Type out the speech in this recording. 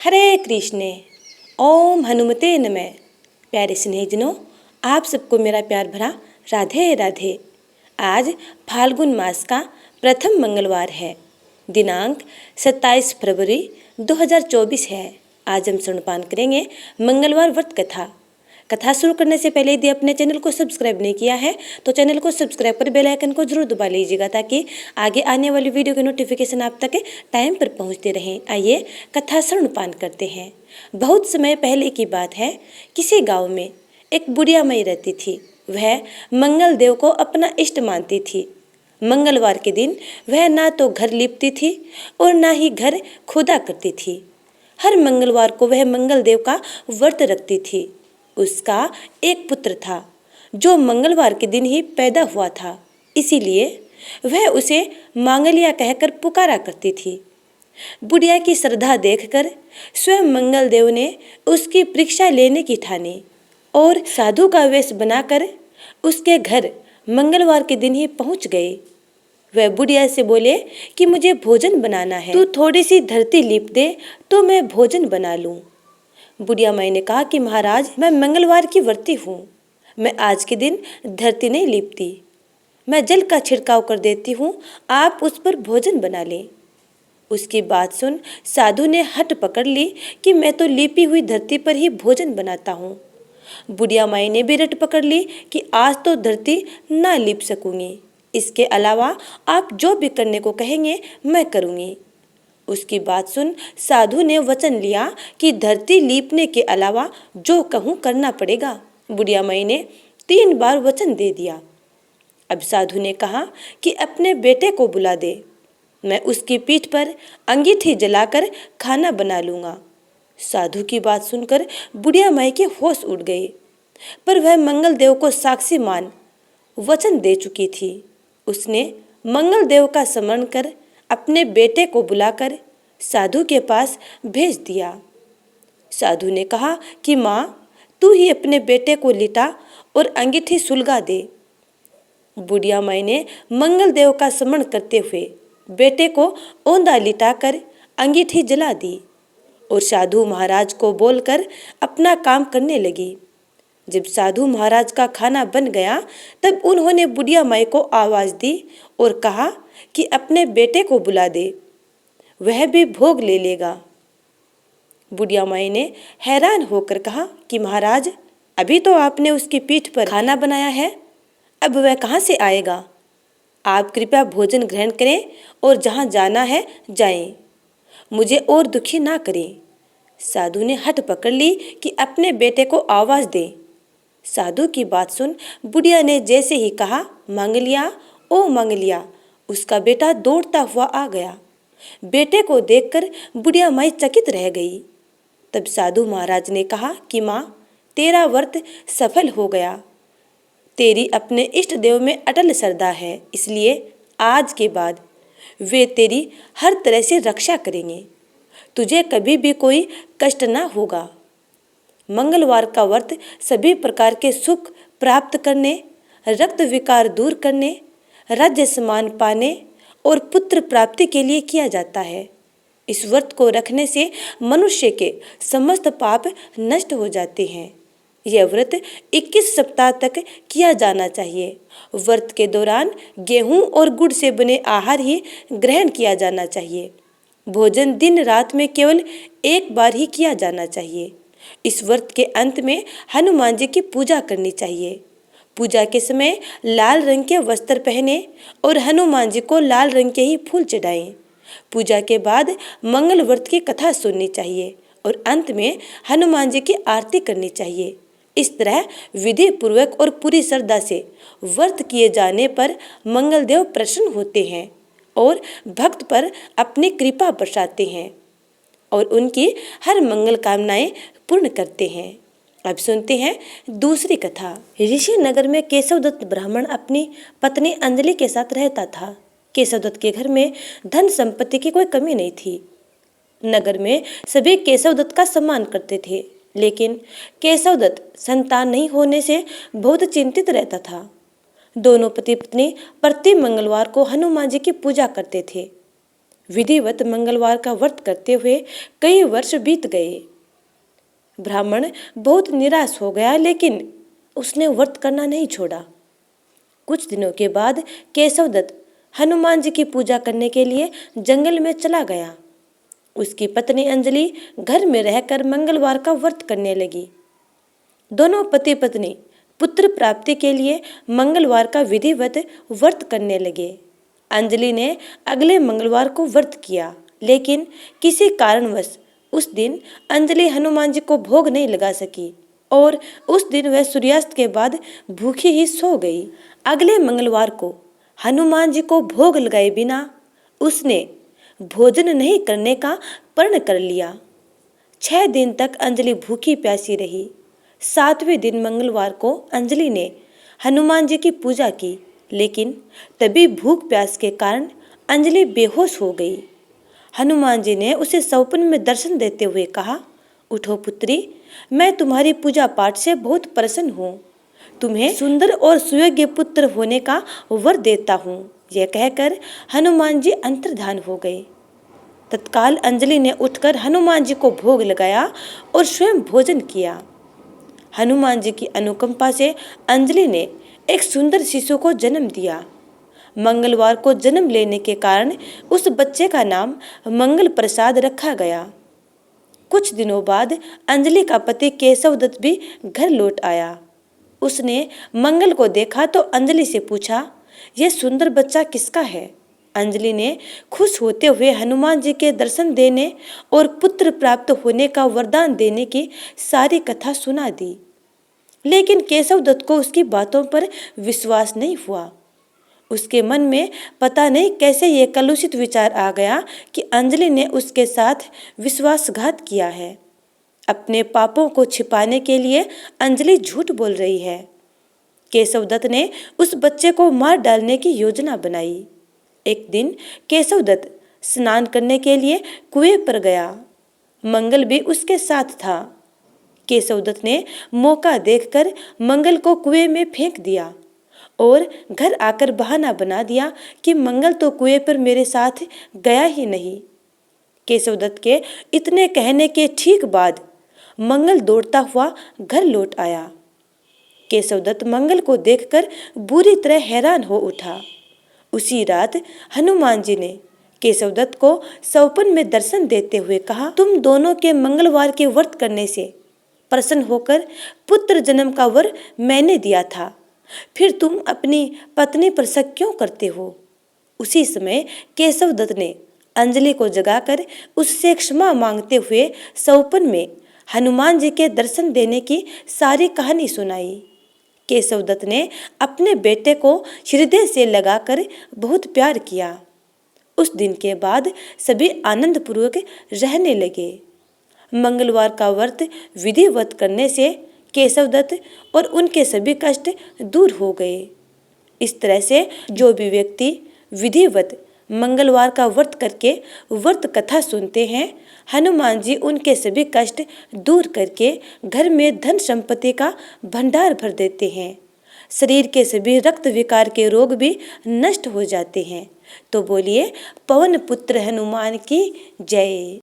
हरे कृष्ण। ओम हनुमते नमः। प्यारे स्नेहितनों, आप सबको मेरा प्यार भरा राधे राधे। आज फाल्गुन मास का प्रथम मंगलवार है। दिनांक 27 फरवरी 2024 है। आज हम स्तनपान करेंगे मंगलवार व्रत कथा। कथा शुरू करने से पहले यदि अपने चैनल को सब्सक्राइब नहीं किया है तो चैनल को सब्सक्राइब कर बेल आइकन को जरूर दबा लीजिएगा ताकि आगे आने वाली वीडियो के नोटिफिकेशन आप तक टाइम पर पहुंचते रहें। आइए कथा स्तनपान करते हैं। बहुत समय पहले की बात है। किसी गांव में एक बुढ़िया माई रहती थी। वह मंगल देव को अपना इष्ट मानती थी। मंगलवार के दिन वह ना तो घर लीपती थी और ना ही घर खोदा करती थी। हर मंगलवार को वह मंगल देव का व्रत रखती थी। उसका एक पुत्र था जो मंगलवार के दिन ही पैदा हुआ था, इसीलिए वह उसे मांगलिया कहकर पुकारा करती थी। बुढ़िया की श्रद्धा देखकर स्वयं मंगल देव ने उसकी परीक्षा लेने की ठानी और साधु का वेश बनाकर उसके घर मंगलवार के दिन ही पहुंच गए। वह बुढ़िया से बोले कि मुझे भोजन बनाना है, तू थोड़ी सी धरती लीप दे तो मैं भोजन बना लूं। बुढ़िया माई ने कहा कि महाराज, मैं मंगलवार की व्रती हूँ, मैं आज के दिन धरती नहीं लीपती, मैं जल का छिड़काव कर देती हूँ, आप उस पर भोजन बना लें। उसकी बात सुन साधु ने हट पकड़ ली कि मैं तो लीपी हुई धरती पर ही भोजन बनाता हूँ। बुढ़िया माई ने भी रट पकड़ ली कि आज तो धरती ना लीप सकूंगी, इसके अलावा आप जो भी करने को कहेंगे मैं करूँगी। उसकी बात सुन साधु ने वचन लिया कि धरती लीपने के अलावा जो कहूँ करना पड़ेगा। बुढ़िया माई ने 3 बार वचन दे दिया। अब साधु ने कहा कि अपने बेटे को बुला दे, मैं उसकी पीठ पर अंगीठी जलाकर खाना बना लूँगा। साधु की बात सुनकर बुढ़िया माई के होश उड़ गए, पर वह मंगल देव को साक्षी मान वचन दे चुकी थी। उसने मंगल देव का स्मरण कर अपने बेटे को बुलाकर साधु के पास भेज दिया। साधु ने कहा कि माँ, तू ही अपने बेटे को लिटा और अंगीठी सुलगा दे। बुढ़िया माई ने मंगल देव का स्मरण करते हुए बेटे को औंधा लिटाकर अंगीठी जला दी और साधु महाराज को बोलकर अपना काम करने लगी। जब साधु महाराज का खाना बन गया तब उन्होंने बुढ़िया माई को आवाज दी और कहा कि अपने बेटे को बुला दे, वह भी भोग ले लेगा। बुढ़िया माई ने हैरान होकर कहा कि महाराज, अभी तो आपने उसकी पीठ पर खाना बनाया है, अब वह कहाँ से आएगा? आप कृपया भोजन ग्रहण करें और जहाँ जाना है जाएं, मुझे और दुखी ना करें। साधु ने हट पकड़ ली कि अपने बेटे को आवाज दे। साधु की बात सुन बुढ़िया ने जैसे ही कहा मंगलिया, ओ मंगलिया, उसका बेटा दौड़ता हुआ आ गया। बेटे को देखकर बुढ़िया माई चकित रह गई। तब साधु महाराज ने कहा कि माँ, तेरा व्रत सफल हो गया, तेरी अपने इष्ट देव में अटल श्रद्धा है, इसलिए आज के बाद वे तेरी हर तरह से रक्षा करेंगे, तुझे कभी भी कोई कष्ट ना होगा। मंगलवार का व्रत सभी प्रकार के सुख प्राप्त करने, रक्त विकार दूर करने, राज्य सम्मान पाने और पुत्र प्राप्ति के लिए किया जाता है। इस व्रत को रखने से मनुष्य के समस्त पाप नष्ट हो जाते हैं। यह व्रत 21 सप्ताह तक किया जाना चाहिए। व्रत के दौरान गेहूं और गुड़ से बने आहार ही ग्रहण किया जाना चाहिए। भोजन दिन रात में केवल एक बार ही किया जाना चाहिए। इस व्रत के अंत में हनुमान जी की पूजा करनी चाहिए। पूजा के समय लाल रंग के वस्त्र पहने और हनुमान जी को लाल रंग के ही फूल चढ़ाएं। पूजा के बाद मंगल व्रत की कथा सुननी चाहिए और अंत में हनुमान जी की आरती करनी चाहिए। इस तरह विधि पूर्वक और पूरी श्रद्धा से व्रत किए जाने पर मंगल देव प्रसन्न होते हैं और भक्त पर अपनी कृपा बरसाते हैं और उनकी हर मंगल कामनाएं पूर्ण करते हैं। अब सुनते हैं दूसरी कथा। ऋषि नगर में केशवदत्त ब्राह्मण अपनी पत्नी अंजलि के साथ रहता था। केशवदत्त के घर में धन संपत्ति की कोई कमी नहीं थी। नगर में सभी केशवदत्त का सम्मान करते थे, लेकिन केशवदत्त संतान नहीं होने से बहुत चिंतित रहता था। दोनों पति पत्नी प्रति मंगलवार को हनुमान जी की पूजा करते थे। विधिवत मंगलवार का व्रत करते हुए कई वर्ष बीत गए। ब्राह्मण बहुत निराश हो गया, लेकिन उसने व्रत करना नहीं छोड़ा। कुछ दिनों के बाद केशवदत्त हनुमान जी की पूजा करने के लिए जंगल में चला गया। उसकी पत्नी अंजलि घर में रहकर मंगलवार का व्रत करने लगी। दोनों पति पत्नी पुत्र प्राप्ति के लिए मंगलवार का विधिवत व्रत करने लगे। अंजलि ने अगले मंगलवार को व्रत किया, लेकिन किसी कारणवश उस दिन अंजलि हनुमान जी को भोग नहीं लगा सकी और उस दिन वह सूर्यास्त के बाद भूखी ही सो गई। अगले मंगलवार को हनुमान जी को भोग लगाए बिना उसने भोजन नहीं करने का प्रण कर लिया। 6 दिन तक अंजलि भूखी प्यासी रही। 7वें दिन मंगलवार को अंजलि ने हनुमान जी की पूजा की, लेकिन तभी भूख प्यास के कारण अंजलि बेहोश हो गई। हनुमान जी ने उसे स्वप्न में दर्शन देते हुए कहा, उठो पुत्री, मैं तुम्हारी पूजा पाठ से बहुत प्रसन्न हूँ। तुम्हें सुंदर और सुयोग्य पुत्र होने का वर देता हूँ। यह कहकर हनुमान जी अंतर्धान हो गए। तत्काल अंजलि ने उठकर हनुमान जी को भोग लगाया और स्वयं भोजन किया। हनुमान जी की अनुकंपा से अंजलि ने एक सुंदर शिशु को जन्म दिया। मंगलवार को जन्म लेने के कारण उस बच्चे का नाम मंगल प्रसाद रखा गया। कुछ दिनों बाद अंजलि का पति केशवदत्त भी घर लौट आया। उसने मंगल को देखा तो अंजलि से पूछा, यह सुंदर बच्चा किसका है? अंजलि ने खुश होते हुए हनुमान जी के दर्शन देने और पुत्र प्राप्त होने का वरदान देने की सारी कथा सुना दी, लेकिन केशवदत्त को उसकी बातों पर विश्वास नहीं हुआ। उसके मन में पता नहीं कैसे ये कलुषित विचार आ गया कि अंजलि ने उसके साथ विश्वासघात किया है। अपने पापों को छिपाने के लिए अंजलि झूठ बोल रही है। केशवदत्त ने उस बच्चे को मार डालने की योजना बनाई। एक दिन केशवदत्त स्नान करने के लिए कुएं पर गया। मंगल भी उसके साथ था। केशवदत्त ने मौका देखकर मंगल को कुएं में फेंक दिया और घर आकर बहाना बना दिया कि मंगल तो कुएं पर मेरे साथ गया ही नहीं। केशवदत्त के इतने कहने के ठीक बाद मंगल दौड़ता हुआ घर लौट आया। केशवदत्त मंगल को देखकर बुरी तरह हैरान हो उठा। उसी रात हनुमान जी ने केशवदत्त को स्वप्न में दर्शन देते हुए कहा, तुम दोनों के मंगलवार के व्रत करने से प्रसन्न होकर पुत्र जन्म का वर मैंने दिया था, फिर तुम अपनी पत्नी पर शक क्यों करते हो? उसी समय केशवदत्त ने अंजलि को जगाकर उससे क्षमा मांगते हुए स्वप्न में हनुमान जी के दर्शन देने की सारी कहानी सुनाई। केशवदत्त ने अपने बेटे को हृदय से लगाकर बहुत प्यार किया। उस दिन के बाद सभी आनंदपूर्वक रहने लगे। मंगलवार का व्रत विधिवत करने से केशवदत्त और उनके सभी कष्ट दूर हो गए। इस तरह से जो भी व्यक्ति विधिवत मंगलवार का व्रत करके व्रत कथा सुनते हैं, हनुमान जी उनके सभी कष्ट दूर करके घर में धन संपत्ति का भंडार भर देते हैं। शरीर के सभी रक्त विकार के रोग भी नष्ट हो जाते हैं। तो बोलिए पवन पुत्र हनुमान की जय।